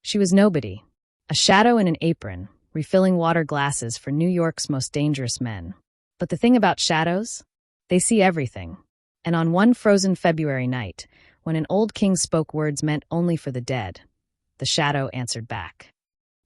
She was nobody, a shadow in an apron, refilling water glasses for New York's most dangerous men. But the thing about shadows? They see everything. And on one frozen February night, when an old king spoke words meant only for the dead, the shadow answered back.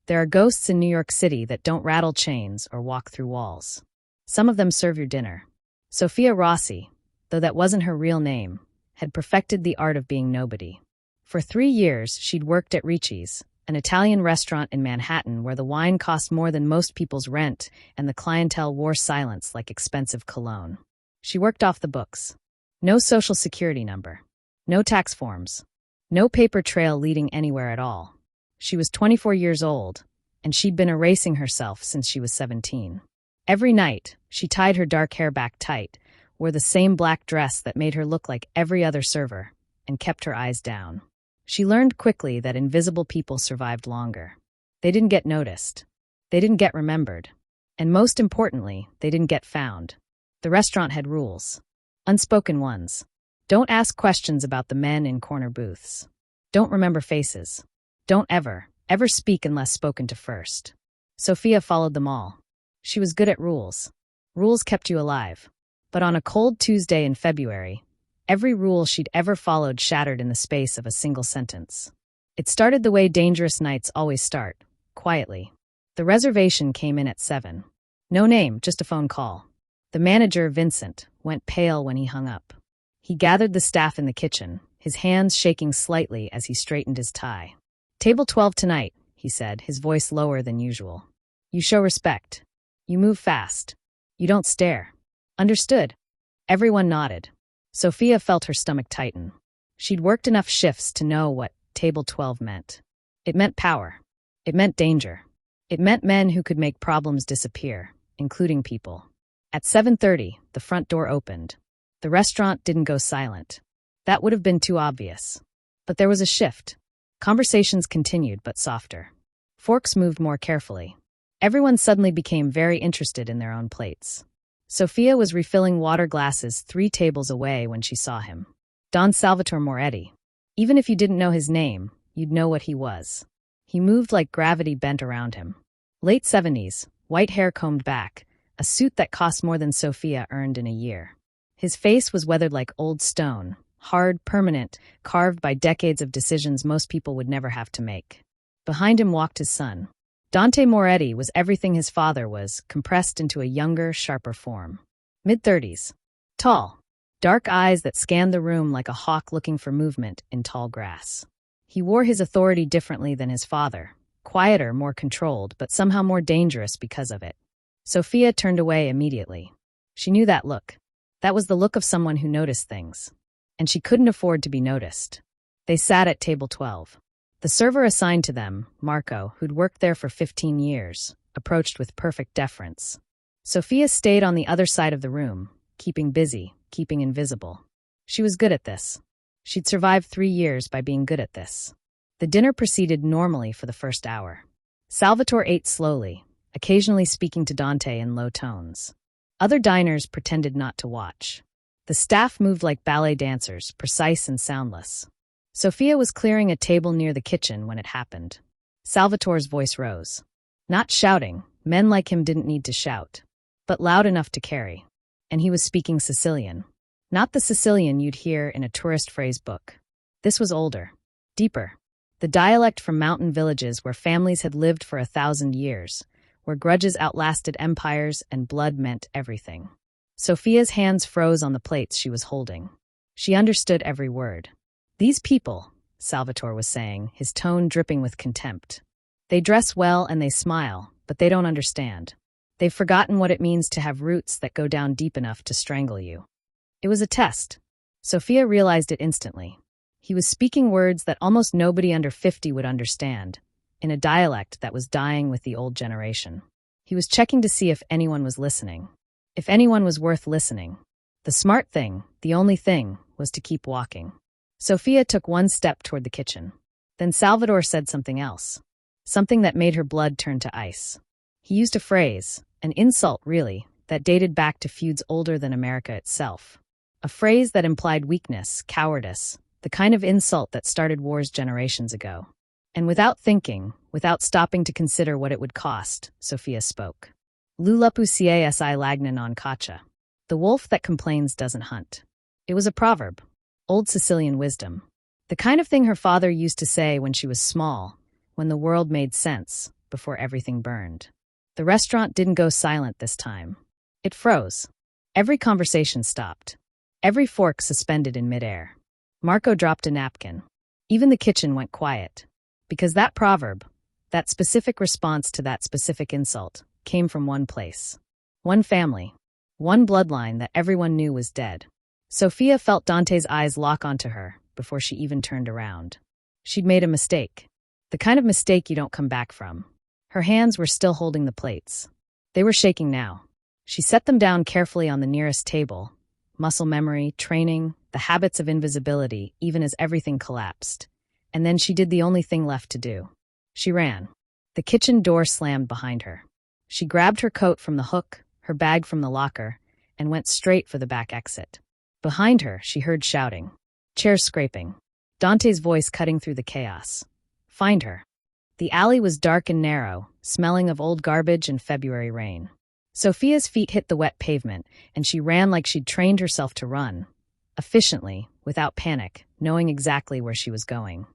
There are ghosts in New York City that don't rattle chains or walk through walls. Some of them serve your dinner. Sophia Rossi, though that wasn't her real name, had perfected the art of being nobody. For 3 years, she'd worked at Ricci's, an Italian restaurant in Manhattan where the wine cost more than most people's rent and the clientele wore silence like expensive cologne. She worked off the books. No social security number. No tax forms. No paper trail leading anywhere at all. She was 24 years old, and she'd been erasing herself since she was 17. Every night, she tied her dark hair back tight, wore the same black dress that made her look like every other server, and kept her eyes down. She learned quickly that invisible people survived longer. They didn't get noticed. They didn't get remembered. And most importantly, they didn't get found. The restaurant had rules. Unspoken ones. Don't ask questions about the men in corner booths. Don't remember faces. Don't ever speak unless spoken to first. Sophia followed them all. She was good at rules. Rules kept you alive. But on a cold Tuesday in February, every rule she'd ever followed shattered in the space of a single sentence. It started the way dangerous nights always start, quietly. The reservation came in at 7. No name, just a phone call. The manager, Vincent, went pale when he hung up. He gathered the staff in the kitchen, his hands shaking slightly as he straightened his tie. "Table 12 tonight," he said, his voice lower than usual. "You show respect. You move fast. You don't stare. Understood?" Everyone nodded. Sophia felt her stomach tighten. She'd worked enough shifts to know what table 12 meant. It meant power. It meant danger. It meant men who could make problems disappear, including people. At 7:30, the front door opened. The restaurant didn't go silent. That would have been too obvious. But there was a shift. Conversations continued, but softer. Forks moved more carefully. Everyone suddenly became very interested in their own plates. Sophia was refilling water glasses 3 tables away when she saw him. Don Salvatore Moretti. Even if you didn't know his name, you'd know what he was. He moved like gravity bent around him. Late 70s, white hair combed back, a suit that cost more than Sophia earned in a year. His face was weathered like old stone, hard, permanent, carved by decades of decisions most people would never have to make. Behind him walked his son. Dante Moretti was everything his father was, compressed into a younger, sharper form. Mid-30s. Tall. Dark eyes that scanned the room like a hawk looking for movement in tall grass. He wore his authority differently than his father. Quieter, more controlled, but somehow more dangerous because of it. Sophia turned away immediately. She knew that look. That was the look of someone who noticed things. And she couldn't afford to be noticed. They sat at table 12. The server assigned to them, Marco, who'd worked there for 15 years, approached with perfect deference. Sophia stayed on the other side of the room, keeping busy, keeping invisible. She was good at this. She'd survived 3 years by being good at this. The dinner proceeded normally for the first hour. Salvatore ate slowly, occasionally speaking to Dante in low tones. Other diners pretended not to watch. The staff moved like ballet dancers, precise and soundless. Sophia was clearing a table near the kitchen when it happened. Salvatore's voice rose. Not shouting, men like him didn't need to shout, but loud enough to carry. And he was speaking Sicilian. Not the Sicilian you'd hear in a tourist phrase book. This was older, deeper. The dialect from mountain villages where families had lived for 1,000 years, where grudges outlasted empires and blood meant everything. Sophia's hands froze on the plates she was holding. She understood every word. "These people," Salvatore was saying, his tone dripping with contempt. "They dress well and they smile, but they don't understand. They've forgotten what it means to have roots that go down deep enough to strangle you." It was a test. Sophia realized it instantly. He was speaking words that almost nobody under 50 would understand, in a dialect that was dying with the old generation. He was checking to see if anyone was listening. If anyone was worth listening. The smart thing, the only thing, was to keep walking. Sophia took one step toward the kitchen. Then Salvatore said something else. Something that made her blood turn to ice. He used a phrase, an insult really, that dated back to feuds older than America itself. A phrase that implied weakness, cowardice, the kind of insult that started wars generations ago. And without thinking, without stopping to consider what it would cost, Sophia spoke. Lulapu casi lagna non cacha. The wolf that complains doesn't hunt. It was a proverb. Old Sicilian wisdom. The kind of thing her father used to say when she was small, when the world made sense, before everything burned. The restaurant didn't go silent this time. It froze. Every conversation stopped. Every fork suspended in midair. Marco dropped a napkin. Even the kitchen went quiet. Because that proverb, that specific response to that specific insult, came from one place. One family. One bloodline that everyone knew was dead. Sophia felt Dante's eyes lock onto her before she even turned around. She'd made a mistake. The kind of mistake you don't come back from. Her hands were still holding the plates. They were shaking now. She set them down carefully on the nearest table. Muscle memory, training, the habits of invisibility, even as everything collapsed. And then she did the only thing left to do. She ran. The kitchen door slammed behind her. She grabbed her coat from the hook, her bag from the locker, and went straight for the back exit. Behind her, she heard shouting. Chairs scraping. Dante's voice cutting through the chaos. Find her. The alley was dark and narrow, smelling of old garbage and February rain. Sophia's feet hit the wet pavement, and she ran like she'd trained herself to run. Efficiently, without panic, knowing exactly where she was going.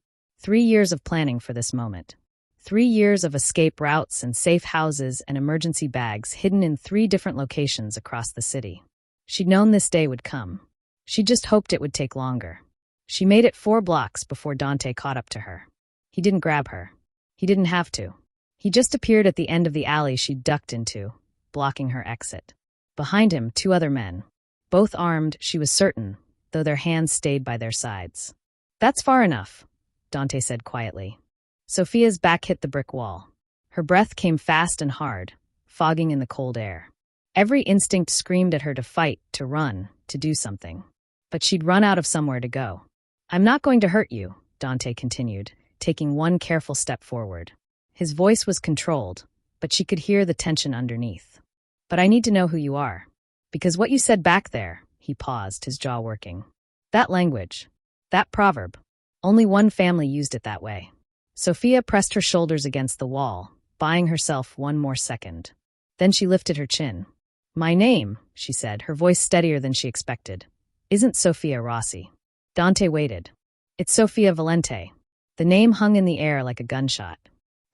3 years of planning for this moment. 3 years of escape routes and safe houses and emergency bags hidden in 3 different locations across the city. She'd known this day would come. She just hoped it would take longer. She made it 4 blocks before Dante caught up to her. He didn't grab her. He didn't have to. He just appeared at the end of the alley she'd ducked into, blocking her exit. Behind him, 2 other men. Both armed, she was certain, though their hands stayed by their sides. That's far enough, Dante said quietly. Sophia's back hit the brick wall. Her breath came fast and hard, fogging in the cold air. Every instinct screamed at her to fight, to run, to do something. But she'd run out of somewhere to go. I'm not going to hurt you, Dante continued, taking 1 careful step forward. His voice was controlled, but she could hear the tension underneath. But I need to know who you are. Because what you said back there, he paused, his jaw working. That language, that proverb, only one family used it that way. Sophia pressed her shoulders against the wall, buying herself 1 more second. Then she lifted her chin. My name, she said, her voice steadier than she expected, isn't Sophia Rossi. Dante waited. It's Sophia Valente. The name hung in the air like a gunshot.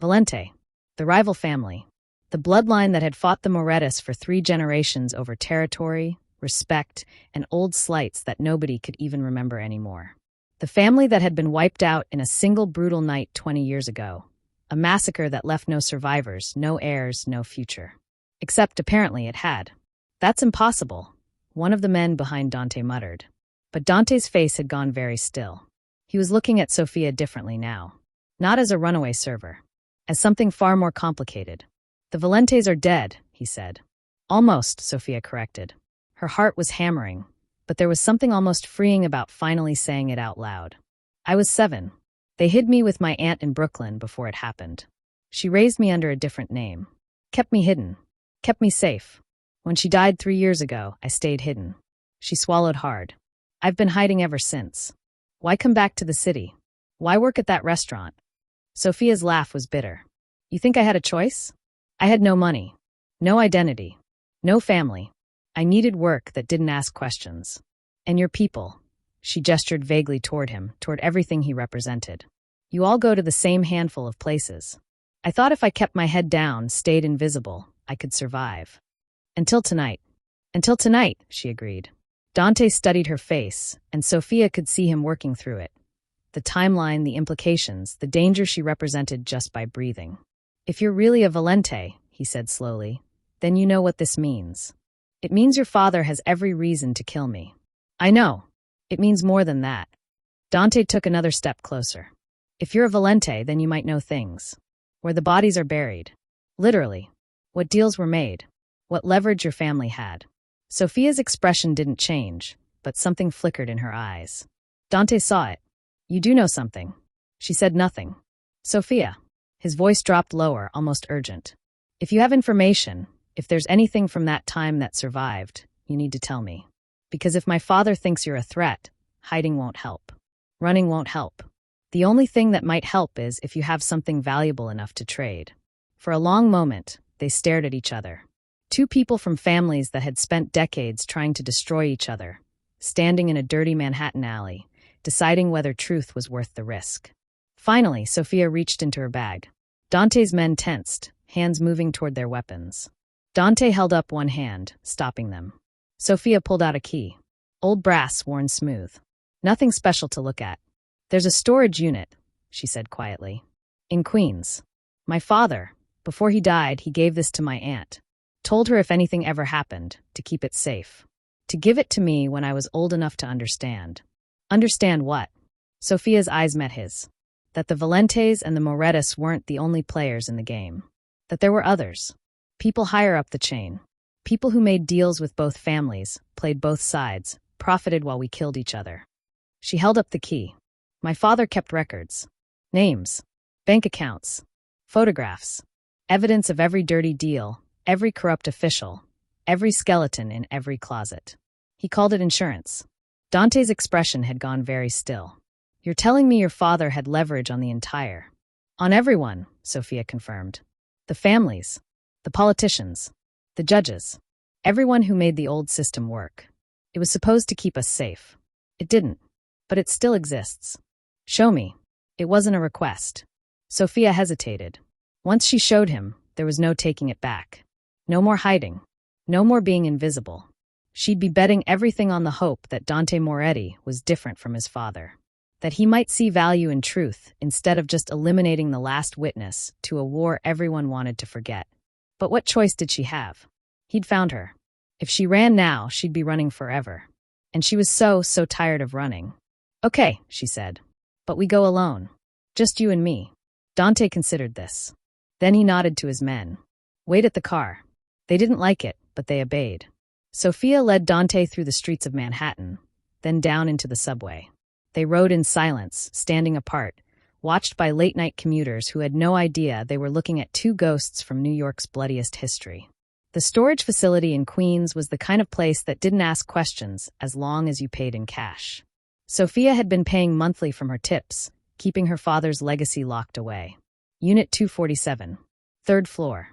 Valente, the rival family, the bloodline that had fought the Morettas for 3 generations over territory, respect, and old slights that nobody could even remember anymore. The family that had been wiped out in a single brutal night 20 years ago. A massacre that left no survivors, no heirs, no future. Except apparently it had. That's impossible, one of the men behind Dante muttered. But Dante's face had gone very still. He was looking at Sophia differently now. Not as a runaway server. As something far more complicated. The Valentes are dead, he said. Almost, Sophia corrected. Her heart was hammering, but there was something almost freeing about finally saying it out loud. I was 7. They hid me with my aunt in Brooklyn before it happened. She raised me under a different name. Kept me hidden. Kept me safe. When she died 3 years ago, I stayed hidden. She swallowed hard. I've been hiding ever since. Why come back to the city? Why work at that restaurant? Sophia's laugh was bitter. You think I had a choice? I had no money. No identity. No family. I needed work that didn't ask questions. And your people. She gestured vaguely toward him, toward everything he represented. You all go to the same handful of places. I thought if I kept my head down, stayed invisible, I could survive. Until tonight. Until tonight, she agreed. Dante studied her face, and Sophia could see him working through it. The timeline, the implications, the danger she represented just by breathing. If you're really a Valente, he said slowly, then you know what this means. It means your father has every reason to kill me. I know. It means more than that. Dante took another step closer. If you're a Valente, then you might know things. Where the bodies are buried. Literally. What deals were made. What leverage your family had. Sophia's expression didn't change, but something flickered in her eyes. Dante saw it. You do know something. She said nothing. Sophia. His voice dropped lower, almost urgent. If you have information, if there's anything from that time that survived, you need to tell me. Because if my father thinks you're a threat, hiding won't help. Running won't help. The only thing that might help is if you have something valuable enough to trade. For a long moment, they stared at each other. Two people from families that had spent decades trying to destroy each other, standing in a dirty Manhattan alley, deciding whether truth was worth the risk. Finally, Sophia reached into her bag. Dante's men tensed, hands moving toward their weapons. Dante held up one hand, stopping them. Sophia pulled out a key. Old brass, worn smooth. Nothing special to look at. "There's a storage unit," she said quietly. "In Queens. My father, before he died, he gave this to my aunt. Told her if anything ever happened, to keep it safe. To give it to me when I was old enough to understand." "Understand what?" Sophia's eyes met his. That the Valentes and the Morettas weren't the only players in the game. That there were others. People higher up the chain. People who made deals with both families, played both sides, profited while we killed each other. She held up the key. "My father kept records. Names. Bank accounts. Photographs. Evidence of every dirty deal, every corrupt official, every skeleton in every closet. He called it insurance." Dante's expression had gone very still. "You're telling me your father had leverage on the entire—" "On everyone," Sophia confirmed. "The families. The politicians. The judges. Everyone who made the old system work. It was supposed to keep us safe. It didn't. But it still exists." "Show me." It wasn't a request. Sophia hesitated. Once she showed him, there was no taking it back. No more hiding. No more being invisible. She'd be betting everything on the hope that Dante Moretti was different from his father. That he might see value in truth instead of just eliminating the last witness to a war everyone wanted to forget. But what choice did she have? He'd found her. If she ran now, she'd be running forever. And she was so tired of running. "Okay," she said. "But we go alone. Just you and me." Dante considered this. Then he nodded to his men. "Wait at the car." They didn't like it, but they obeyed. Sophia led Dante through the streets of Manhattan, then down into the subway. They rode in silence, standing apart, watched by late-night commuters who had no idea they were looking at two ghosts from New York's bloodiest history. The storage facility in Queens was the kind of place that didn't ask questions as long as you paid in cash. Sophia had been paying monthly from her tips, keeping her father's legacy locked away. Unit 247. Third floor.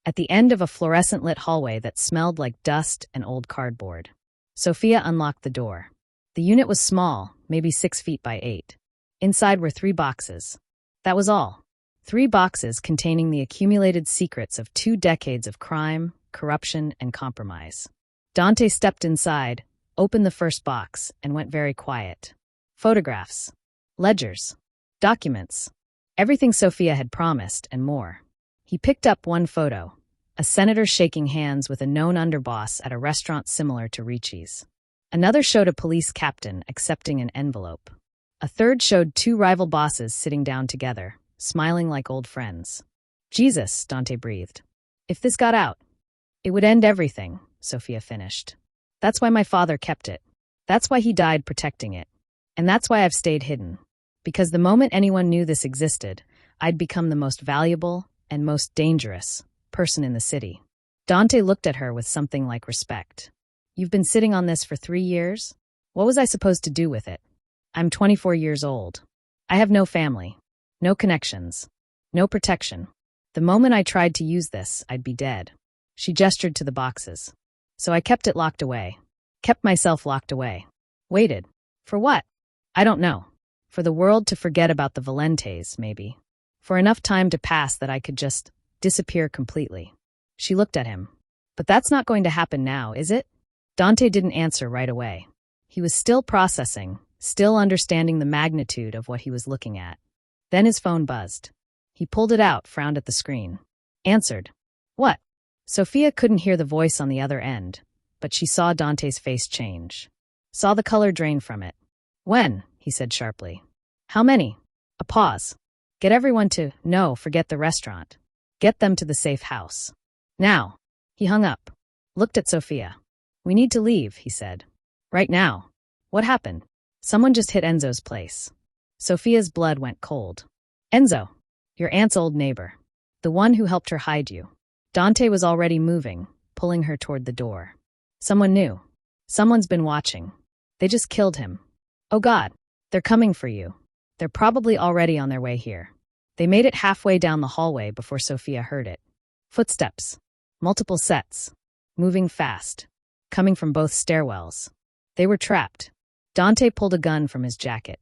At the end of a fluorescent-lit hallway that smelled like dust and old cardboard. Sophia unlocked the door. The unit was small, maybe 6 feet by 8. Inside were 3 boxes. That was all. 3 boxes containing the accumulated secrets of 2 decades of crime, corruption, and compromise. Dante stepped inside, opened the first box, and went very quiet. Photographs. Ledgers. Documents. Everything Sophia had promised, and more. He picked up one photo. A senator shaking hands with a known underboss at a restaurant similar to Ricci's. Another showed a police captain accepting an envelope. A third showed 2 rival bosses sitting down together, smiling like old friends. "Jesus," Dante breathed. "If this got out, it would end everything," Sophia finished. "That's why my father kept it. That's why he died protecting it. And that's why I've stayed hidden. Because the moment anyone knew this existed, I'd become the most valuable and most dangerous person in the city." Dante looked at her with something like respect. "You've been sitting on this for 3 years? What was I supposed to do with it? I'm 24 years old. I have no family, no connections, no protection. The moment I tried to use this, I'd be dead." She gestured to the boxes. "So I kept it locked away. Kept myself locked away. Waited. For what? I don't know. For the world to forget about the Valentes, maybe. For enough time to pass that I could just disappear completely." She looked at him. "But that's not going to happen now, is it?" Dante didn't answer right away. He was still processing, still understanding the magnitude of what he was looking at. Then his phone buzzed. He pulled it out, frowned at the screen. Answered. "What?" Sophia couldn't hear the voice on the other end, but she saw Dante's face change. Saw the color drain from it. "When?" he said sharply. "How many?" A pause. "Get everyone to, no, forget the restaurant. Get them to the safe house. Now." He hung up. Looked at Sophia. "We need to leave," he said. "Right now." "What happened?" "Someone just hit Enzo's place." Sophia's blood went cold. "Enzo? Your aunt's old neighbor. The one who helped her hide you." Dante was already moving, pulling her toward the door. "Someone new. Someone's been watching. They just killed him. Oh God, they're coming for you." They're probably already on their way here. They made it halfway down the hallway before Sophia heard it. Footsteps. Multiple sets. Moving fast. Coming from both stairwells. They were trapped. Dante pulled a gun from his jacket.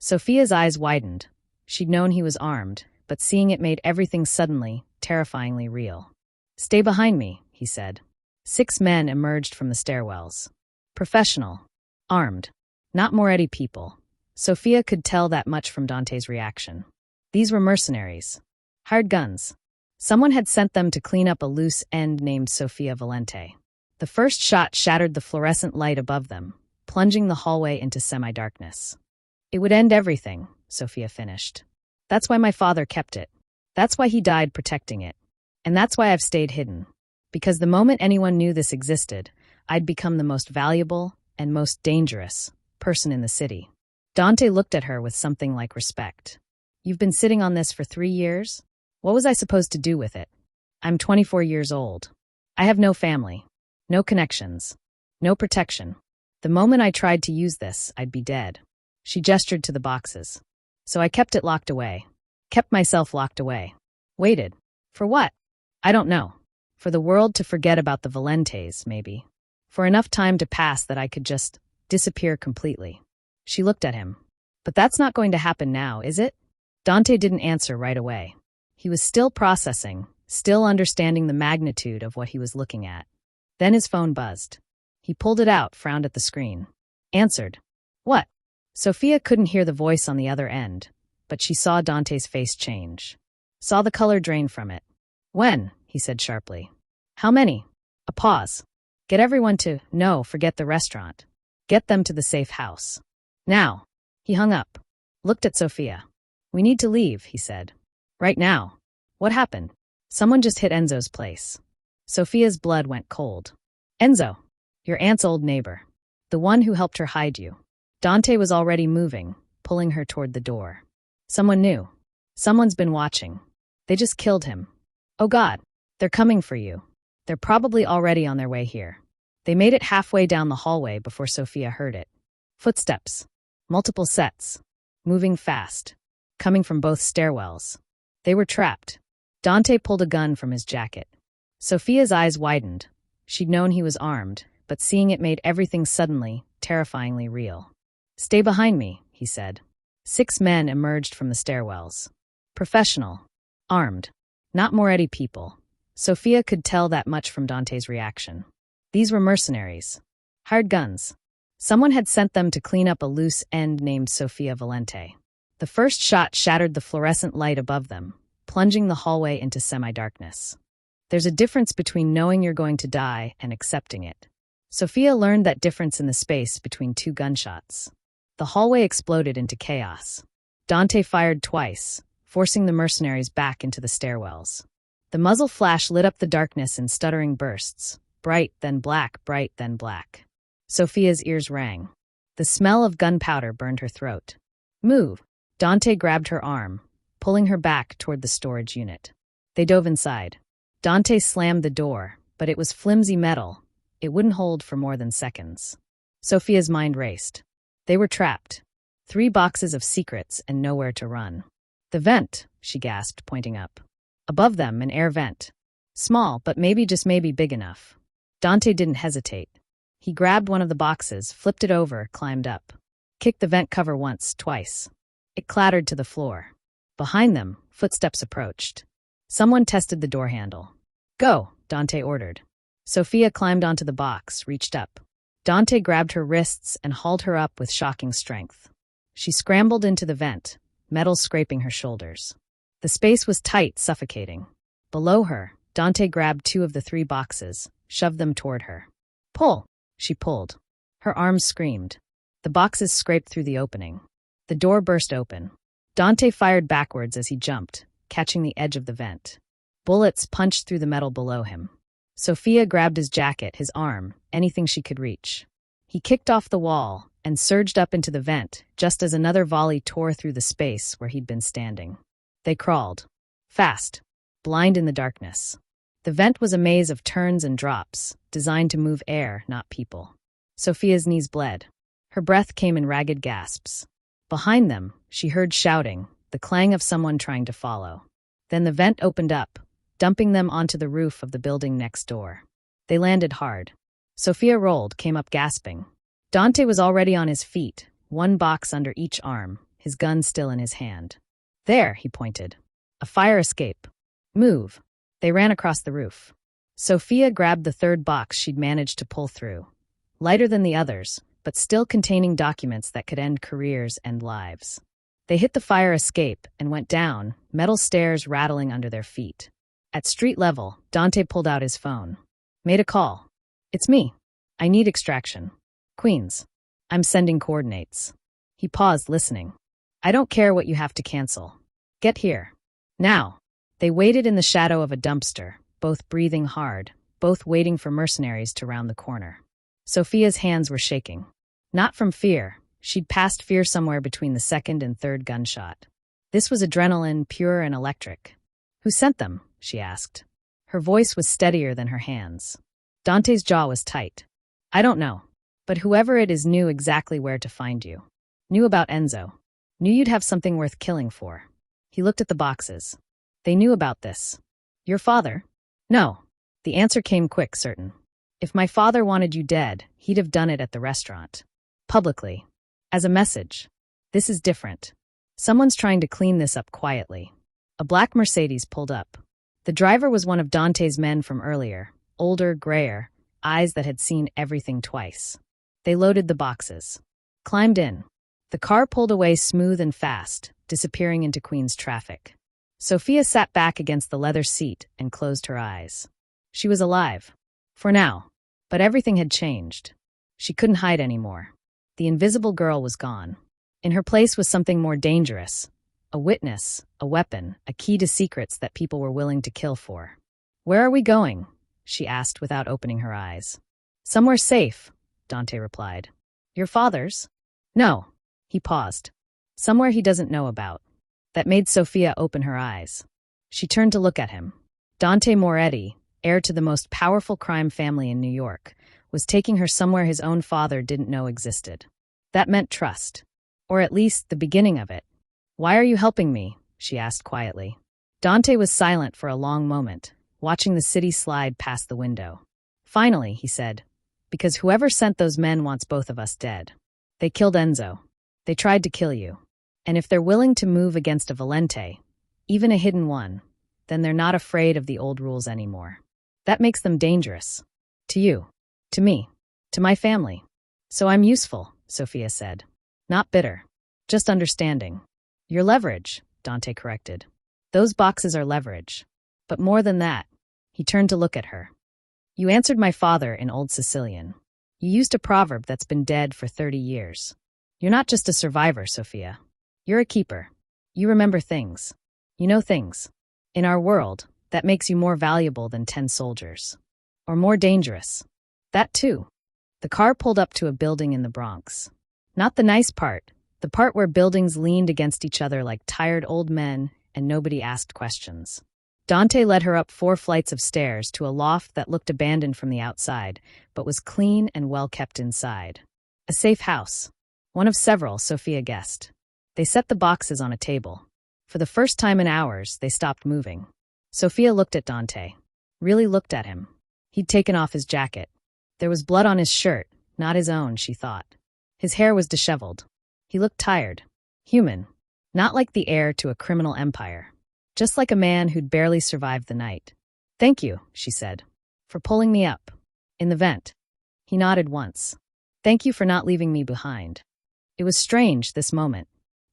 Sophia's eyes widened. She'd known he was armed, but seeing it made everything suddenly, terrifyingly real. "Stay behind me," he said. 6 men emerged from the stairwells. Professional. Armed. Not Moretti people. Sophia could tell that much from Dante's reaction. These were mercenaries. Hired guns. Someone had sent them to clean up a loose end named Sofia Valente. The first shot shattered the fluorescent light above them, plunging the hallway into semi-darkness. "It would end everything," Sophia finished. "That's why my father kept it. That's why he died protecting it. And that's why I've stayed hidden. Because the moment anyone knew this existed, I'd become the most valuable and most dangerous person in the city." Dante looked at her with something like respect. "You've been sitting on this for 3 years? What was I supposed to do with it? I'm 24 years old. I have no family, no connections, no protection. The moment I tried to use this, I'd be dead." She gestured to the boxes. "So I kept it locked away. Kept myself locked away. Waited. For what? I don't know. For the world to forget about the Valentes, maybe. For enough time to pass that I could just disappear completely." She looked at him. "But that's not going to happen now, is it?" Dante didn't answer right away. He was still processing, still understanding the magnitude of what he was looking at. Then his phone buzzed. He pulled it out, frowned at the screen. Answered. "What?" Sophia couldn't hear the voice on the other end, but she saw Dante's face change. Saw the color drain from it. "When?" he said sharply. "How many?" A pause. "Get everyone to, no, forget the restaurant. Get them to the safe house. Now." He hung up. Looked at Sophia. "We need to leave," he said. "Right now." "What happened?" "Someone just hit Enzo's place." Sophia's blood went cold. "Enzo? Your aunt's old neighbor. The one who helped her hide you." Dante was already moving, pulling her toward the door. "Someone new. Someone's been watching. They just killed him. Oh God, they're coming for you. They're probably already on their way here." They made it halfway down the hallway before Sophia heard it. Footsteps. Multiple sets. Moving fast. Coming from both stairwells. They were trapped. Dante pulled a gun from his jacket. Sophia's eyes widened. She'd known he was armed, but seeing it made everything suddenly, terrifyingly real. "Stay behind me," he said. 6 men emerged from the stairwells. Professional. Armed. Not Moretti people. Sophia could tell that much from Dante's reaction. These were mercenaries. Hired guns. Someone had sent them to clean up a loose end named Sofia Valente. The first shot shattered the fluorescent light above them, plunging the hallway into semi-darkness. There's a difference between knowing you're going to die and accepting it. Sophia learned that difference in the space between 2 gunshots. The hallway exploded into chaos. Dante fired twice, forcing the mercenaries back into the stairwells. The muzzle flash lit up the darkness in stuttering bursts, bright then black, bright then black. Sophia's ears rang. The smell of gunpowder burned her throat. "Move!" Dante grabbed her arm, pulling her back toward the storage unit. They dove inside. Dante slammed the door, but it was flimsy metal. It wouldn't hold for more than seconds. Sophia's mind raced. They were trapped. 3 boxes of secrets and nowhere to run. "The vent," she gasped, pointing up. Above them, an air vent. Small, but maybe just maybe big enough. Dante didn't hesitate. He grabbed one of the boxes, flipped it over, climbed up. Kicked the vent cover once, twice. It clattered to the floor. Behind them, footsteps approached. Someone tested the door handle. "Go," Dante ordered. Sophia climbed onto the box, reached up. Dante grabbed her wrists and hauled her up with shocking strength. She scrambled into the vent, metal scraping her shoulders. The space was tight, suffocating. Below her, Dante grabbed 2 of the 3 boxes, shoved them toward her. "Pull!" She pulled. Her arms screamed. The boxes scraped through the opening. The door burst open. Dante fired backwards as he jumped, catching the edge of the vent. Bullets punched through the metal below him. Sophia grabbed his jacket, his arm, anything she could reach. He kicked off the wall and surged up into the vent, just as another volley tore through the space where he'd been standing. They crawled. Fast. Blind in the darkness. The vent was a maze of turns and drops, designed to move air, not people. Sophia's knees bled. Her breath came in ragged gasps. Behind them, she heard shouting, the clang of someone trying to follow. Then the vent opened up, dumping them onto the roof of the building next door. They landed hard. Sophia rolled, came up gasping. Dante was already on his feet, one box under each arm, his gun still in his hand. There, he pointed. A fire escape. Move. They ran across the roof. Sophia grabbed the third box she'd managed to pull through. Lighter than the others, but still containing documents that could end careers and lives. They hit the fire escape and went down, metal stairs rattling under their feet. At street level, Dante pulled out his phone. Made a call. It's me. I need extraction. Queens. I'm sending coordinates. He paused, listening. I don't care what you have to cancel. Get here. Now. They waited in the shadow of a dumpster, both breathing hard, both waiting for mercenaries to round the corner. Sophia's hands were shaking. Not from fear. She'd passed fear somewhere between the second and third gunshot. This was adrenaline, pure and electric. Who sent them? She asked. Her voice was steadier than her hands. Dante's jaw was tight. I don't know. But whoever it is knew exactly where to find you. Knew about Enzo. Knew you'd have something worth killing for. He looked at the boxes. They knew about this. Your father? No. The answer came quick, certain. If my father wanted you dead, he'd have done it at the restaurant. Publicly. As a message. This is different. Someone's trying to clean this up quietly. A black Mercedes pulled up. The driver was one of Dante's men from earlier, older, grayer, eyes that had seen everything twice. They loaded the boxes. Climbed in. The car pulled away smooth and fast, disappearing into Queens traffic. Sophia sat back against the leather seat and closed her eyes. She was alive. For now. But everything had changed. She couldn't hide anymore. The invisible girl was gone. In her place was something more dangerous. A witness, a weapon, a key to secrets that people were willing to kill for. Where are we going? She asked without opening her eyes. Somewhere safe, Dante replied. Your father's? No. He paused. Somewhere he doesn't know about. That made Sophia open her eyes. She turned to look at him. Dante Moretti, heir to the most powerful crime family in New York, was taking her somewhere his own father didn't know existed. That meant trust. Or at least the beginning of it. Why are you helping me? She asked quietly. Dante was silent for a long moment, watching the city slide past the window. Finally, he said, because whoever sent those men wants both of us dead. They killed Enzo. They tried to kill you. And if they're willing to move against a Valente, even a hidden one, then they're not afraid of the old rules anymore. That makes them dangerous. To you. To me. To my family. So I'm useful, Sophia said. Not bitter. Just understanding. Your leverage, Dante corrected. Those boxes are leverage. But more than that. He turned to look at her. You answered my father in Old Sicilian. You used a proverb that's been dead for 30 years. You're not just a survivor, Sophia. You're a keeper. You remember things. You know things. In our world, that makes you more valuable than 10 soldiers. Or more dangerous. That too. The car pulled up to a building in the Bronx. Not the nice part, the part where buildings leaned against each other like tired old men and nobody asked questions. Dante led her up 4 flights of stairs to a loft that looked abandoned from the outside, but was clean and well kept inside. A safe house. One of several, Sophia guessed. They set the boxes on a table. For the first time in hours, they stopped moving. Sophia looked at Dante. Really looked at him. He'd taken off his jacket. There was blood on his shirt, not his own, she thought. His hair was disheveled. He looked tired. Human. Not like the heir to a criminal empire. Just like a man who'd barely survived the night. Thank you, she said. For pulling me up. In the vent. He nodded once. Thank you for not leaving me behind. It was strange, this moment.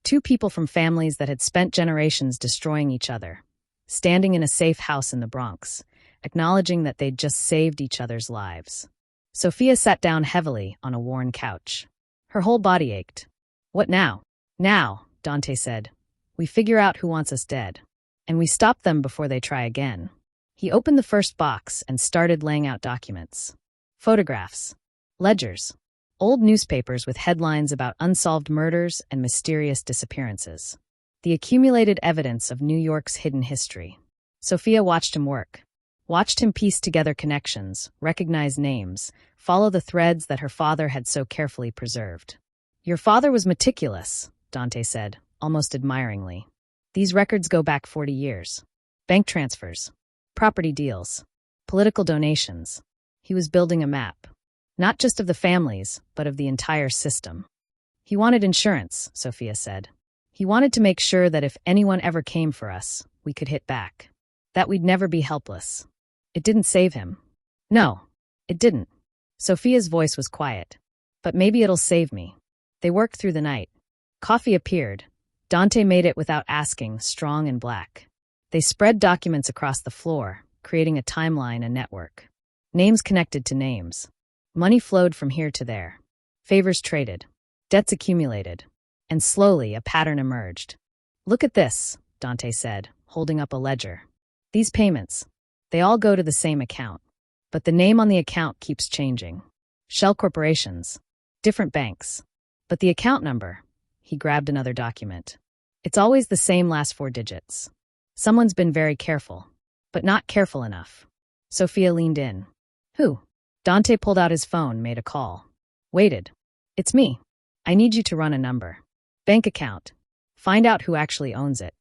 2 people from families that had spent generations destroying each other, standing in a safe house in the Bronx, acknowledging that they'd just saved each other's lives. Sophia sat down heavily on a worn couch. Her whole body ached. What now? Now, Dante said. We figure out who wants us dead. And we stop them before they try again. He opened the first box and started laying out documents. Photographs. Ledgers. Old newspapers with headlines about unsolved murders and mysterious disappearances. The accumulated evidence of New York's hidden history. Sophia watched him work. Watched him piece together connections, recognize names, follow the threads that her father had so carefully preserved. Your father was meticulous, Dante said, almost admiringly. These records go back 40 years. Bank transfers, property deals, political donations. He was building a map, not just of the families, but of the entire system. He wanted insurance, Sophia said. He wanted to make sure that if anyone ever came for us, we could hit back. That we'd never be helpless. It didn't save him. No, it didn't. Sophia's voice was quiet. But maybe it'll save me. They worked through the night. Coffee appeared. Dante made it without asking, strong and black. They spread documents across the floor, creating a timeline and network. Names connected to names. Money flowed from here to there. Favors traded. Debts accumulated. And slowly, a pattern emerged. "Look at this," Dante said, holding up a ledger. "These payments, they all go to the same account. But the name on the account keeps changing. Shell corporations. Different banks. But the account number," he grabbed another document. "It's always the same last 4 digits. Someone's been very careful, but not careful enough." Sophia leaned in. "Who?" Dante pulled out his phone, made a call. Waited. "It's me. I need you to run a number. Bank account. Find out who actually owns it."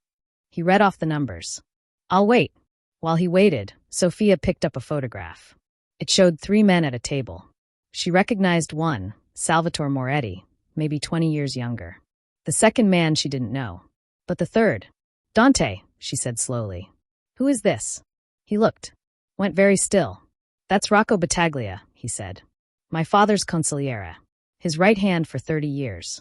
He read off the numbers. "I'll wait." While he waited, Sophia picked up a photograph. It showed 3 men at a table. She recognized one, Salvatore Moretti, maybe 20 years younger. The second man she didn't know. But the third. "Dante," she said slowly. "Who is this?" He looked. Went very still. "That's Rocco Battaglia," he said. "My father's consigliere. His right hand for 30 years.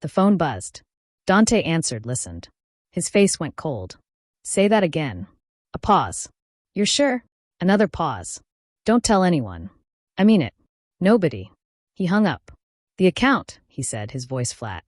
The phone buzzed. Dante answered, listened. His face went cold. "Say that again." A pause. "You're sure?" Another pause. "Don't tell anyone." "I mean it." "Nobody." He hung up. "The account," he said, his voice flat.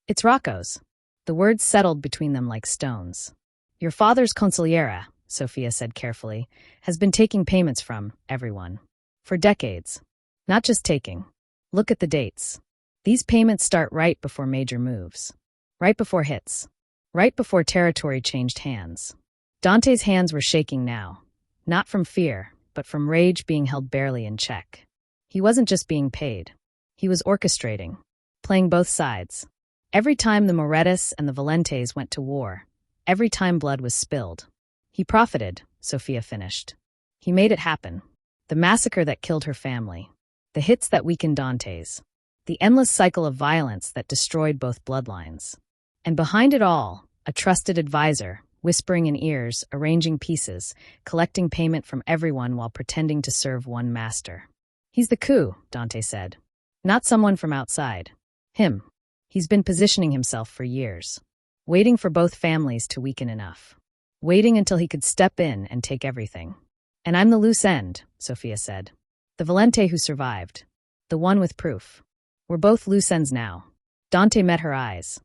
"It's Rocco's." The words settled between them like stones. "Your father's consigliere," Sophia said carefully, "has been taking payments from everyone. For decades. Not just taking. Look at the dates. These payments start right before major moves. Right before hits. Right before territory changed hands." Dante's hands were shaking now. Not from fear, but from rage being held barely in check. He wasn't just being paid. He was orchestrating. Playing both sides. Every time the Morettis and the Valentes went to war, every time blood was spilled. He profited, Sophia finished. He made it happen. The massacre that killed her family. The hits that weakened Dante's. The endless cycle of violence that destroyed both bloodlines. And behind it all, a trusted advisor, whispering in ears, arranging pieces, collecting payment from everyone while pretending to serve one master. "He's the coup," Dante said. "Not someone from outside. Him. He's been positioning himself for years. Waiting for both families to weaken enough. Waiting until he could step in and take everything. And I'm the loose end," Sophia said. "The Valente who survived. The one with proof. We're both loose ends now." Dante met her eyes.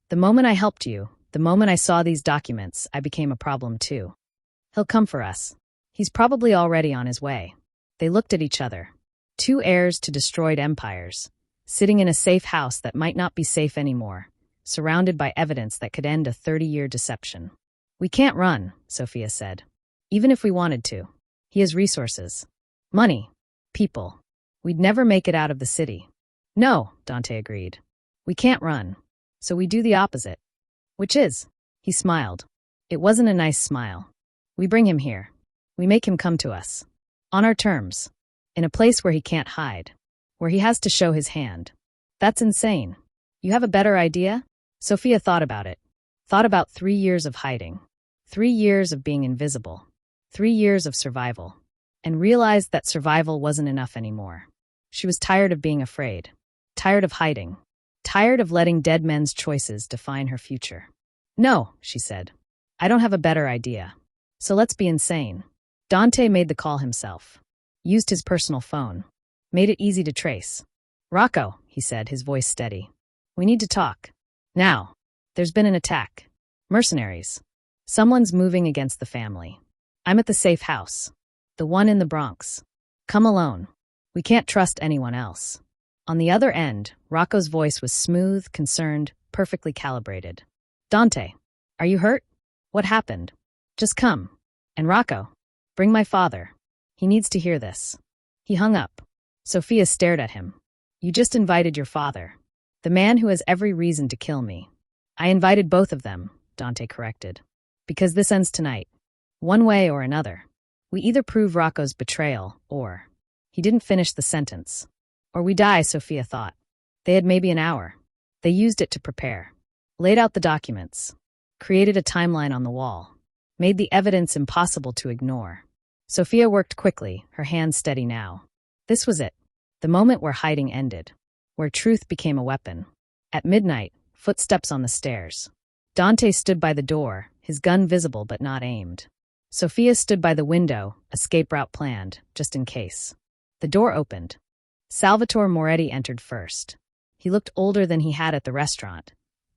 "The moment I helped you, the moment I saw these documents, I became a problem too. He'll come for us. He's probably already on his way." They looked at each other. 2 heirs to destroyed empires, sitting in a safe house that might not be safe anymore, surrounded by evidence that could end a 30-year deception. "We can't run," Sophia said. "Even if we wanted to. He has resources. Money. People. We'd never make it out of the city." "No," Dante agreed. "We can't run. So we do the opposite." "Which is?" He smiled. It wasn't a nice smile. "We bring him here. We make him come to us. On our terms. In a place where he can't hide. Where he has to show his hand." "That's insane. You have a better idea?" Sophia thought about it. Thought about 3 years of hiding. 3 years of being invisible. 3 years of survival. And realized that survival wasn't enough anymore. She was tired of being afraid. Tired of hiding. Tired of letting dead men's choices define her future. "No," she said. "I don't have a better idea. So let's be insane." Dante made the call himself. Used his personal phone. Made it easy to trace. "Rocco," he said, his voice steady. "We need to talk. Now. There's been an attack. Mercenaries. Someone's moving against the family. I'm at the safe house. The one in the Bronx. Come alone. We can't trust anyone else." On the other end, Rocco's voice was smooth, concerned, perfectly calibrated. "Dante, are you hurt? What happened? Just come. And Rocco, bring my father. He needs to hear this." He hung up. Sophia stared at him. "You just invited your father. The man who has every reason to kill me. I invited both of them, Dante corrected. Because this ends tonight. One way or another. We either prove Rocco's betrayal, or... He didn't finish the sentence. Or we die, Sophia thought. They had maybe an hour. They used it to prepare. Laid out the documents. Created a timeline on the wall. Made the evidence impossible to ignore. Sophia worked quickly, her hands steady now. This was it. The moment where hiding ended. Where truth became a weapon. At midnight, footsteps on the stairs. Dante stood by the door, his gun visible but not aimed. Sophia stood by the window, escape route planned, just in case. The door opened. Salvatore Moretti entered first. He looked older than he had at the restaurant.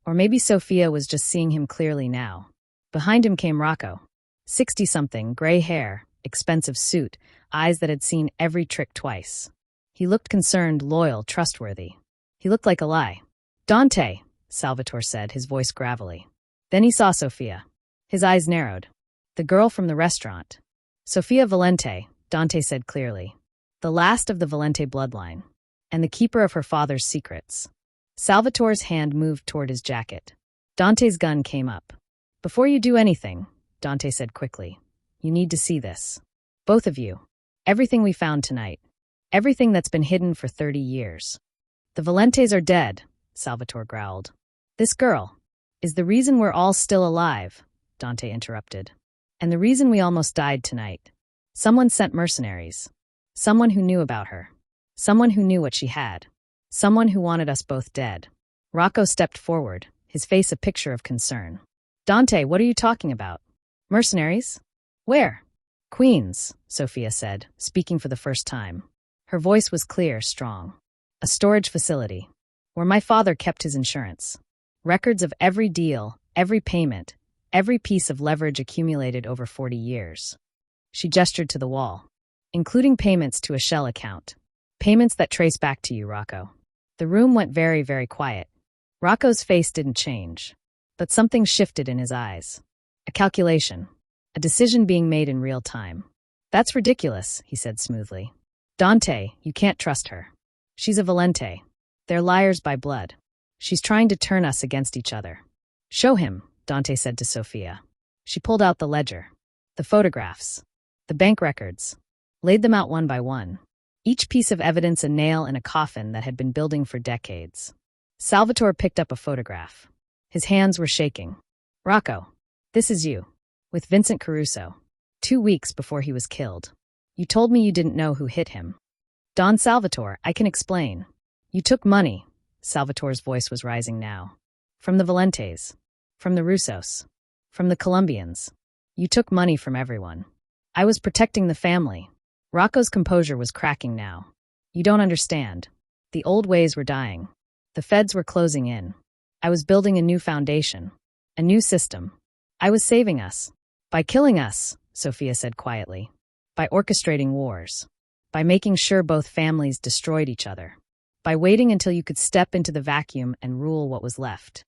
Or maybe Sophia was just seeing him clearly now. Behind him came Rocco. 60-something, gray hair, expensive suit, eyes that had seen every trick twice. He looked concerned, loyal, trustworthy. He looked like a lie. Dante, Salvatore said, his voice gravelly. Then he saw Sophia. His eyes narrowed. The girl from the restaurant. Sophia Valente, Dante said clearly. The last of the Valente bloodline. And the keeper of her father's secrets. Salvatore's hand moved toward his jacket. Dante's gun came up. Before you do anything, Dante said quickly, you need to see this. Both of you. Everything we found tonight. Everything that's been hidden for 30 years. The Valentes are dead, Salvatore growled. This girl is the reason we're all still alive, Dante interrupted. And the reason we almost died tonight. Someone sent mercenaries. Someone who knew about her. Someone who knew what she had. Someone who wanted us both dead. Rocco stepped forward, his face a picture of concern. Dante, what are you talking about? Mercenaries? Where? Queens, Sophia said, speaking for the first time. Her voice was clear, strong. A storage facility. Where my father kept his insurance. Records of every deal, every payment, every piece of leverage accumulated over 40 years. She gestured to the wall. Including payments to a shell account. Payments that trace back to you, Rocco. The room went very, very quiet. Rocco's face didn't change. But something shifted in his eyes. A calculation. A decision being made in real time. That's ridiculous, he said smoothly. Dante, you can't trust her. She's a Valente. They're liars by blood. She's trying to turn us against each other. Show him, Dante said to Sophia. She pulled out the ledger. The photographs. The bank records. Laid them out one by one. Each piece of evidence a nail in a coffin that had been building for decades. Salvatore picked up a photograph. His hands were shaking. Rocco, this is you. With Vincent Caruso. 2 weeks before he was killed. You told me you didn't know who hit him. Don Salvatore, I can explain. You took money. Salvatore's voice was rising now. From the Valentes. From the Russos. From the Colombians. You took money from everyone. I was protecting the family. Rocco's composure was cracking now. You don't understand. The old ways were dying. The feds were closing in. I was building a new foundation. A new system. I was saving us. By killing us, Sophia said quietly. By orchestrating wars. By making sure both families destroyed each other. By waiting until you could step into the vacuum and rule what was left.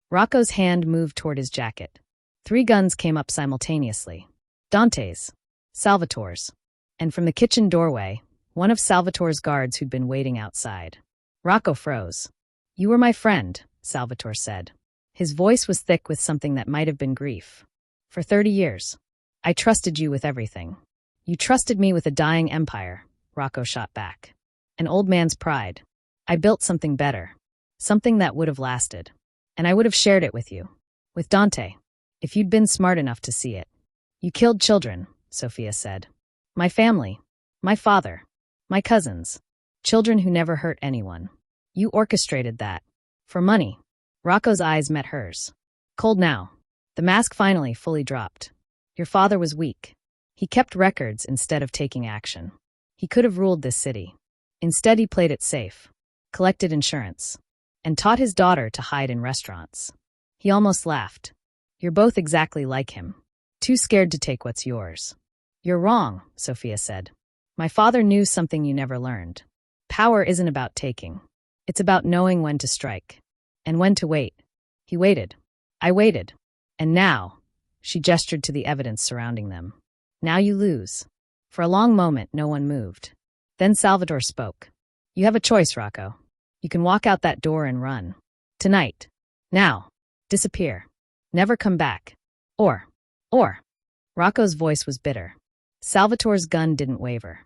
Rocco's hand moved toward his jacket. 3 guns came up simultaneously. Dante's. Salvatore's. And from the kitchen doorway, one of Salvatore's guards who'd been waiting outside. Rocco froze. You were my friend, Salvatore said. His voice was thick with something that might have been grief. For 30 years. I trusted you with everything. You trusted me with a dying empire, Rocco shot back. An old man's pride. I built something better. Something that would have lasted. And I would have shared it with you. With Dante. If you'd been smart enough to see it. You killed children, Sophia said. My family. My father. My cousins. Children who never hurt anyone. You orchestrated that. For money. Rocco's eyes met hers. Cold now. The mask finally fully dropped. Your father was weak. He kept records instead of taking action. He could have ruled this city. Instead he played it safe. Collected insurance. And taught his daughter to hide in restaurants. He almost laughed. You're both exactly like him. Too scared to take what's yours. You're wrong, Sophia said. My father knew something you never learned. Power isn't about taking. It's about knowing when to strike. And when to wait. He waited. I waited. And now, she gestured to the evidence surrounding them. Now you lose. For a long moment, no one moved. Then Salvatore spoke. You have a choice, Rocco. You can walk out that door and run. Tonight. Now. Disappear. Never come back. Or. Rocco's voice was bitter. Salvatore's gun didn't waver.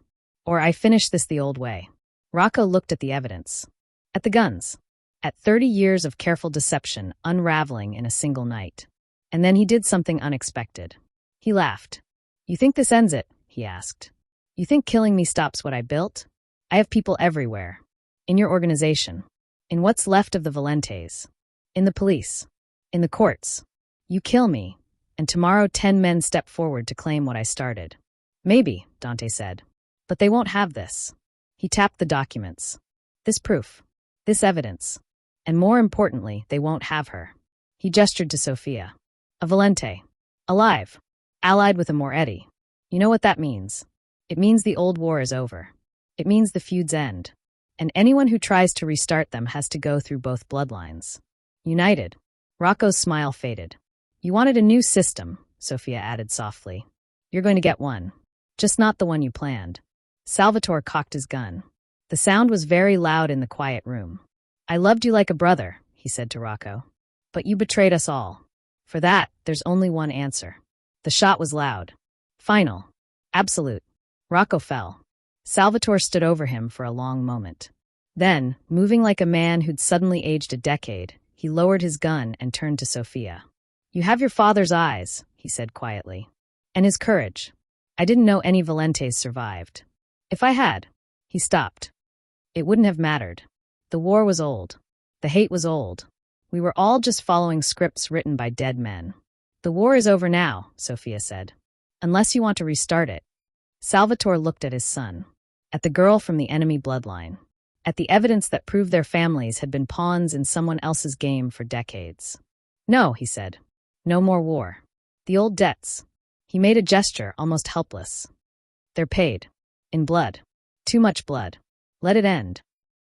Or I finish this the old way. Rocco looked at the evidence. At the guns. At 30 years of careful deception unraveling in a single night. And then he did something unexpected. He laughed. You think this ends it? He asked. You think killing me stops what I built? I have people everywhere. In your organization. In what's left of the Valentes. In the police. In the courts. You kill me, and tomorrow 10 men step forward to claim what I started. Maybe, Dante said. But they won't have this. He tapped the documents. This proof. This evidence. And more importantly, they won't have her. He gestured to Sofia. A Valente. Alive. Allied with a Moretti. You know what that means? It means the old war is over. It means the feud's end. And anyone who tries to restart them has to go through both bloodlines. United. Rocco's smile faded. You wanted a new system, Sofia added softly. You're going to get one. Just not the one you planned. Salvatore cocked his gun. The sound was very loud in the quiet room. I loved you like a brother, he said to Rocco. But you betrayed us all. For that, there's only one answer. The shot was loud. Final. Absolute. Rocco fell. Salvatore stood over him for a long moment. Then, moving like a man who'd suddenly aged a decade, he lowered his gun and turned to Sofia. You have your father's eyes, he said quietly. And his courage. I didn't know any Valentes survived. If I had. He stopped. It wouldn't have mattered. The war was old. The hate was old. We were all just following scripts written by dead men. The war is over now, Sofia said. Unless you want to restart it. Salvatore looked at his son. At the girl from the enemy bloodline. At the evidence that proved their families had been pawns in someone else's game for decades. No, he said. No more war. The old debts. He made a gesture, almost helpless. They're paid. In blood. Too much blood. Let it end.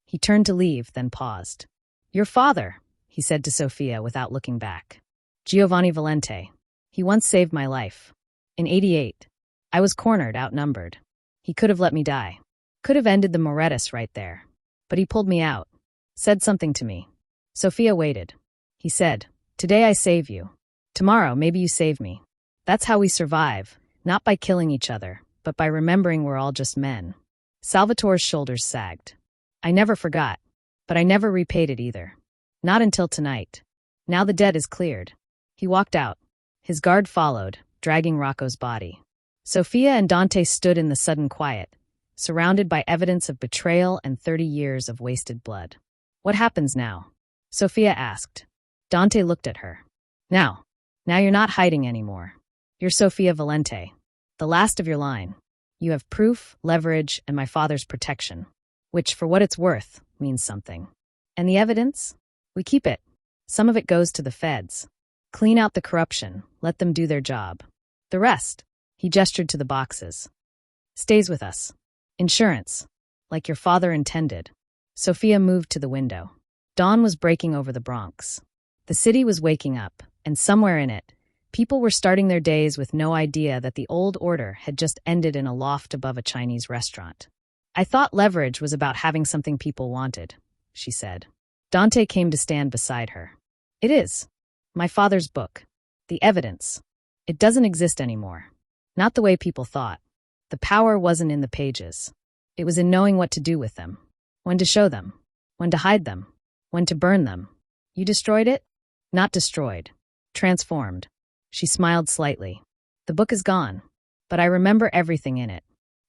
He turned to leave, then paused. Your father, he said to Sofia without looking back. Giovanni Valente. He once saved my life. In '88. I was cornered, outnumbered. He could have let me die. Could have ended the Morettis right there. But he pulled me out. Said something to me. Sofia waited. He said, today I save you. Tomorrow, maybe you save me. That's how we survive, not by killing each other, but by remembering we're all just men. Salvatore's shoulders sagged. I never forgot, but I never repaid it either. Not until tonight. Now the debt is cleared. He walked out. His guard followed, dragging Rocco's body. Sofia and Dante stood in the sudden quiet, surrounded by evidence of betrayal and 30 years of wasted blood. What happens now? Sofia asked. Dante looked at her. Now you're not hiding anymore. You're Sofia Valente, the last of your line. You have proof, leverage, and my father's protection, which, for what it's worth, means something. And the evidence? We keep it. Some of it goes to the feds. Clean out the corruption, let them do their job. The rest, he gestured to the boxes, stays with us. Insurance, like your father intended. Sofia moved to the window. Dawn was breaking over the Bronx. The city was waking up, and somewhere in it, people were starting their days with no idea that the old order had just ended in a loft above a Chinese restaurant. I thought leverage was about having something people wanted, she said. Dante came to stand beside her. It is. My father's book. The evidence. It doesn't exist anymore. Not the way people thought. The power wasn't in the pages. It was in knowing what to do with them. When to show them. When to hide them. When to burn them. You destroyed it? Not destroyed. Transformed. She smiled slightly. The book is gone. But I remember everything in it.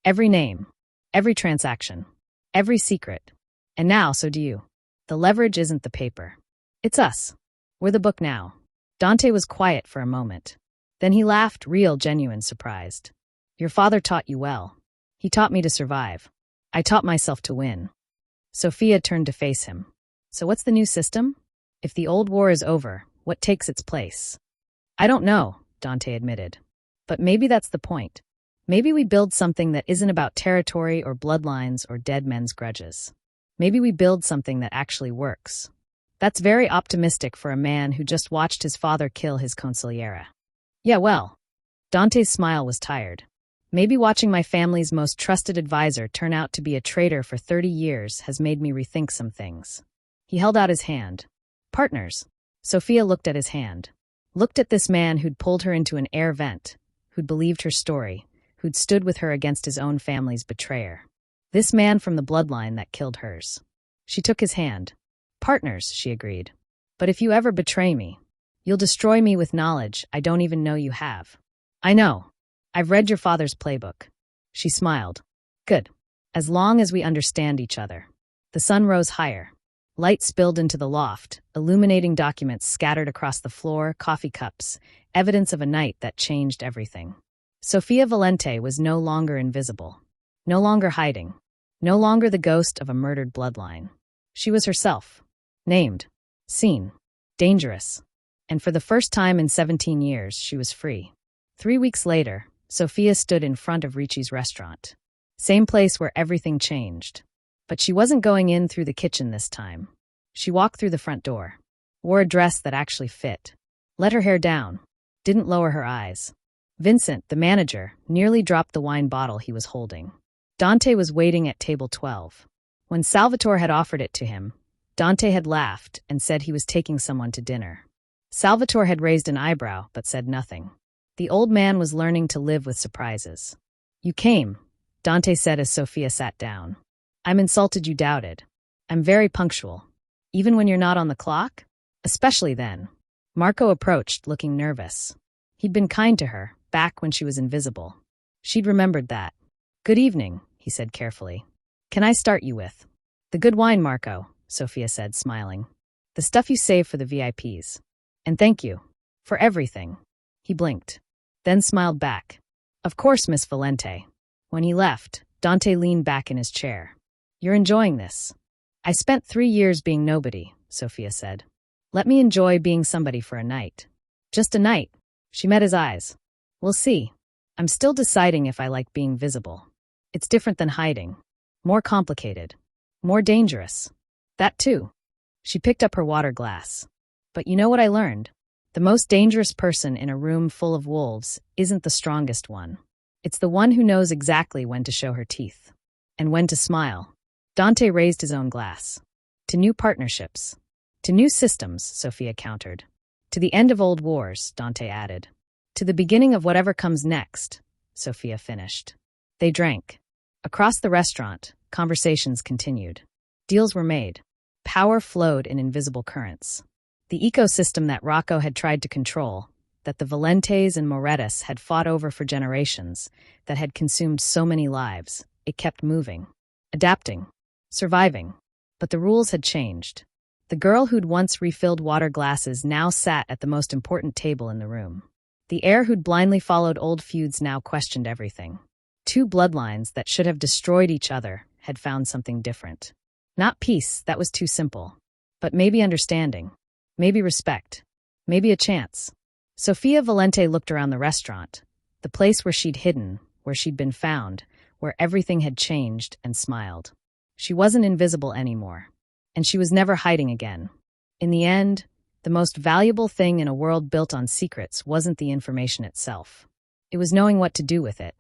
Every name. Every transaction. Every secret. And now, so do you. The leverage isn't the paper. It's us. We're the book now. Dante was quiet for a moment. Then he laughed, real, genuine, surprised. Your father taught you well. He taught me to survive. I taught myself to win. Sofia turned to face him. So what's the new system? If the old war is over, what takes its place? I don't know, Dante admitted. But maybe that's the point. Maybe we build something that isn't about territory or bloodlines or dead men's grudges. Maybe we build something that actually works. That's very optimistic for a man who just watched his father kill his consigliera. Yeah, well. Dante's smile was tired. Maybe watching my family's most trusted advisor turn out to be a traitor for 30 years has made me rethink some things. He held out his hand. Partners. Sophia looked at his hand. Looked at this man who'd pulled her into an air vent, who'd believed her story, who'd stood with her against his own family's betrayer. This man from the bloodline that killed hers. She took his hand. Partners, she agreed. But if you ever betray me, you'll destroy me with knowledge I don't even know you have. I know. I've read your father's playbook. She smiled. Good. As long as we understand each other. The sun rose higher. Light spilled into the loft, illuminating documents scattered across the floor, coffee cups, evidence of a night that changed everything. Sofia Valente was no longer invisible. No longer hiding. No longer the ghost of a murdered bloodline. She was herself. Named. Seen. Dangerous. And for the first time in 17 years, she was free. 3 weeks later, Sophia stood in front of Ricci's restaurant. Same place where everything changed. But she wasn't going in through the kitchen this time. She walked through the front door. Wore a dress that actually fit. Let her hair down. Didn't lower her eyes. Vincent, the manager, nearly dropped the wine bottle he was holding. Dante was waiting at table 12. When Salvatore had offered it to him, Dante had laughed and said he was taking someone to dinner. Salvatore had raised an eyebrow but said nothing. The old man was learning to live with surprises. You came, Dante said as Sophia sat down. I'm insulted you doubted. I'm very punctual. Even when you're not on the clock? Especially then. Marco approached, looking nervous. He'd been kind to her, back when she was invisible. She'd remembered that. Good evening, he said carefully. Can I start you with? The good wine, Marco, Sophia said, smiling. The stuff you save for the VIPs. And thank you. For everything. He blinked. Then smiled back. Of course, Miss Valente. When he left, Dante leaned back in his chair. You're enjoying this. I spent 3 years being nobody, Sophia said. Let me enjoy being somebody for a night. Just a night. She met his eyes. We'll see. I'm still deciding if I like being visible. It's different than hiding. More complicated. More dangerous. That too. She picked up her water glass. But you know what I learned? The most dangerous person in a room full of wolves isn't the strongest one. It's the one who knows exactly when to show her teeth. And when to smile. Dante raised his own glass. To new partnerships. To new systems, Sophia countered. To the end of old wars, Dante added. To the beginning of whatever comes next, Sophia finished. They drank. Across the restaurant, conversations continued. Deals were made. Power flowed in invisible currents. The ecosystem that Rocco had tried to control, that the Valentes and Morettas had fought over for generations, that had consumed so many lives, it kept moving. Adapting. Surviving. But the rules had changed. The girl who'd once refilled water glasses now sat at the most important table in the room. The heir who'd blindly followed old feuds now questioned everything. 2 bloodlines that should have destroyed each other had found something different. Not peace, that was too simple. But maybe understanding. Maybe respect. Maybe a chance. Sofia Valente looked around the restaurant, the place where she'd hidden, where she'd been found, where everything had changed, and smiled. She wasn't invisible anymore. And she was never hiding again. In the end, the most valuable thing in a world built on secrets wasn't the information itself. It was knowing what to do with it.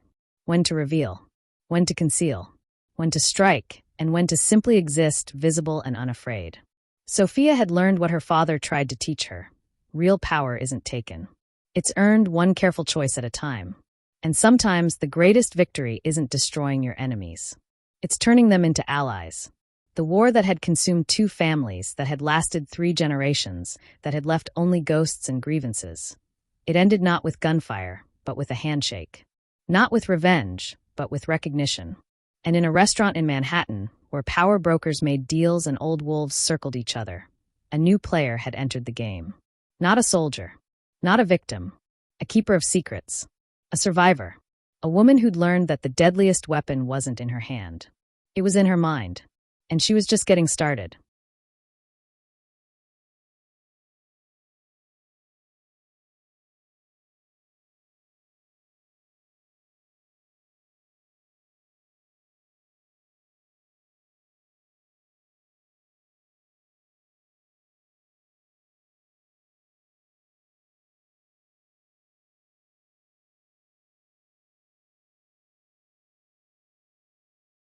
When to reveal. When to conceal. When to strike, and when to simply exist, visible and unafraid. Sophia had learned what her father tried to teach her. Real power isn't taken. It's earned one careful choice at a time. And sometimes the greatest victory isn't destroying your enemies. It's turning them into allies. The war that had consumed 2 families, that had lasted 3 generations, that had left only ghosts and grievances. It ended not with gunfire, but with a handshake. Not with revenge, but with recognition. And in a restaurant in Manhattan, where power brokers made deals and old wolves circled each other, a new player had entered the game. Not a soldier. Not a victim. A keeper of secrets. A survivor. A woman who'd learned that the deadliest weapon wasn't in her hand. It was in her mind. And she was just getting started.